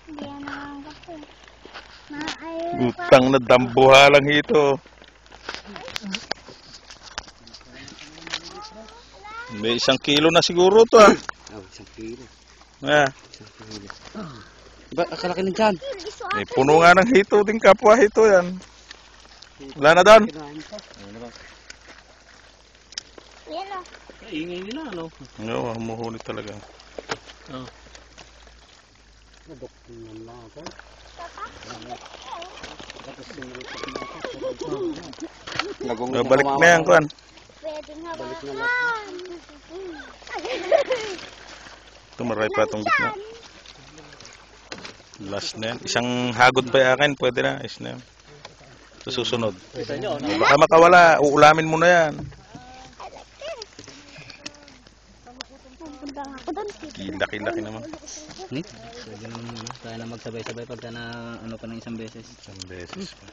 Hindi yan nanganggap eh. Utang na dambuhalang hito. May 1 kilo na siguro to ah. 1 kilo. Ah. 1 kilo. Ba, akalaki na dyan. May puno nga ng hito din kapwa hito yan. Wala na doon. Yan o. Ingay nila, ano? Oo, humuhuli talaga. Oo. Nadoktunan lang ako. Balik na yan, Kuan. Pwedeng hawakan. Tumaray pa itong gitna. Last na yan. Isang hagod pa akin, pwede na. Is na yan. Susunod. Baka makawala, uulamin mo na yan. Laki-laki naman. Pwede naman, kaya na magsabay-sabay pagka na ano pa ng isang beses. Isang beses pa.